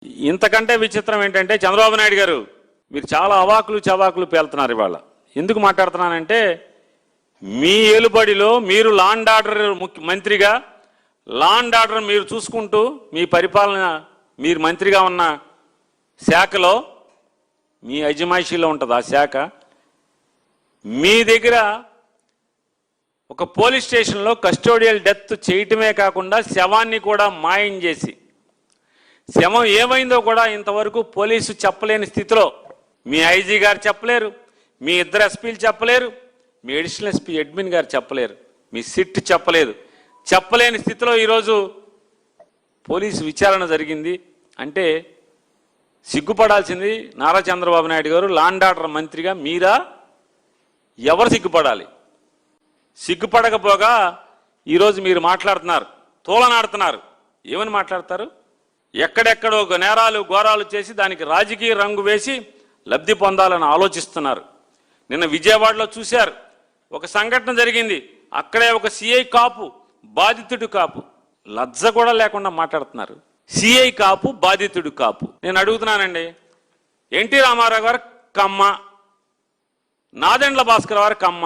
ఇంతకంటే విచిత్రం ఏంటంటే చంద్రబాబు నాయుడు గారు మీరు చాలా అవాకులు చవాకులు పేలుతున్నారు ఇవాళ. ఎందుకు మాట్లాడుతున్నానంటే మీ ఏలుబడిలో మీరు లా అండ్ ఆర్డర్ మంత్రిగా లా అండ్ ఆర్డర్ మీరు చూసుకుంటూ మీ పరిపాలన మీరు మంత్రిగా ఉన్న శాఖలో మీ అజమాయిషీలో ఉంటుంది ఆ శాఖ. మీ దగ్గర ఒక పోలీస్ స్టేషన్లో కస్టోడియల్ డెత్ చేయటమే కాకుండా శవాన్ని కూడా మాయం చేసి శవం ఏమైందో కూడా ఇంతవరకు పోలీసు చెప్పలేని స్థితిలో మీ ఐజీ గారు చెప్పలేరు, మీ ఇద్దరు ఎస్పీలు చెప్పలేరు, మీ అడిషనల్ ఎస్పీ అడ్మిన్ గారు చెప్పలేరు, మీ సిట్ చెప్పలేదు. చెప్పలేని స్థితిలో ఈరోజు పోలీసు విచారణ జరిగింది అంటే సిగ్గుపడాల్సింది నారా చంద్రబాబు నాయుడు గారు లా అండ్ ఆర్డర్ మంత్రిగా మీరా? ఎవరు సిగ్గుపడాలి? సిగ్గుపడకపోగా ఈరోజు మీరు మాట్లాడుతున్నారు, తోలనాడుతున్నారు. ఏమని మాట్లాడతారు? ఎక్కడెక్కడో నేరాలు ఘోరాలు చేసి దానికి రాజకీయ రంగు వేసి లబ్ధి పొందాలని ఆలోచిస్తున్నారు. నిన్న విజయవాడలో చూశారు, ఒక సంఘటన జరిగింది. అక్కడే ఒక సిఐ కాపు, బాధితుడు కాపు. లజ్జ కూడా లేకుండా మాట్లాడుతున్నారు. సిఐ కాపు, బాధితుడు కాపు. నేను అడుగుతున్నానండి, ఎన్టీ రామారావు గారు కమ్మ, నాదెండ్ల భాస్కర్ గారు కమ్మ,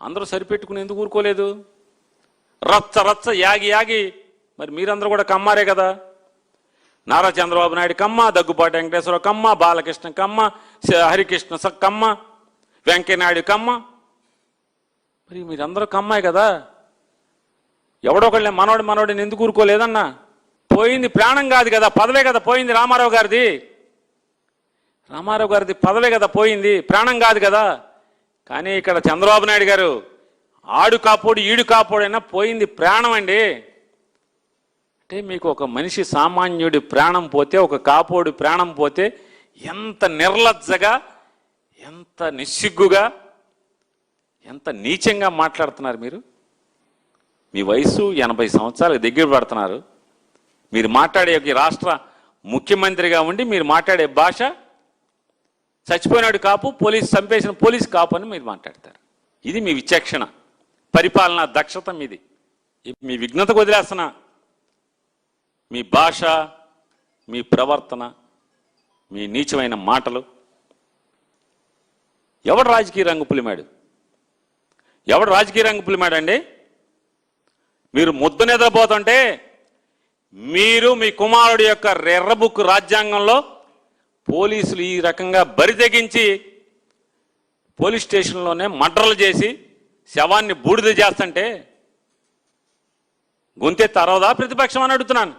అందరూ సరిపెట్టుకుని ఎందుకు ఊరుకోలేదు? రచ్చ రచ్చ యాగి యాగి మరి మీరందరూ కూడా కమ్మారే కదా. నారా చంద్రబాబు నాయుడు కమ్మ, దగ్గుబాటి వెంకటేశ్వరరావు కమ్మ, బాలకృష్ణ కమ్మ, హరికృష్ణ కమ్మ, వెంకయ్యనాయుడు కమ్మ. మరి మీరందరూ కమ్మాయి కదా. ఎవడొకళ్ళే మనోడిని ఎందుకు ఊరుకోలేదన్నా? పోయింది ప్రాణం కాదు కదా, పదవే కదా పోయింది. రామారావు గారిది పదవే కదా పోయింది, ప్రాణం కాదు కదా. కానీ ఇక్కడ చంద్రబాబు నాయుడు గారు ఆడు కాపోడు ఈడు కాపోడైనా పోయింది ప్రాణం అండి. అంటే మీకు ఒక మనిషి సామాన్యుడి ప్రాణం పోతే, ఒక కాపోడు ప్రాణం పోతే ఎంత నిర్లజ్జగా, ఎంత నిస్సిగ్గుగా, ఎంత నీచంగా మాట్లాడుతున్నారు మీరు. మీ వయసు 80 సంవత్సరాలకు దగ్గర పడుతున్నారు. మీరు మాట్లాడే రాష్ట్ర ముఖ్యమంత్రిగా ఉండి మీరు మాట్లాడే భాష చచ్చిపోయినాడు కాపు, పోలీసు చంపేసిన పోలీసు కాపు అని మీరు మాట్లాడతారు. ఇది మీ విచక్షణ, పరిపాలన దక్షత మీది. మీ విఘ్నతకు వదిలేస్తున్నా మీ భాష, మీ ప్రవర్తన, మీ నీచమైన మాటలు. ఎవడు రాజకీయ రంగు పులిమాడు అండి? మీరు ముద్దు నిద్రపోతుంటే మీరు మీ కుమారుడి యొక్క ఎర్రబుక్కు రాజ్యాంగంలో పోలీసులు ఈ రకంగా బరితెగించి పోలీస్ స్టేషన్లోనే మర్డర్లు చేసి శవాన్ని బూడిద చేస్తుంటే గొంతెత్తి అరవదా ప్రతిపక్షం అని అడుగుతున్నాను.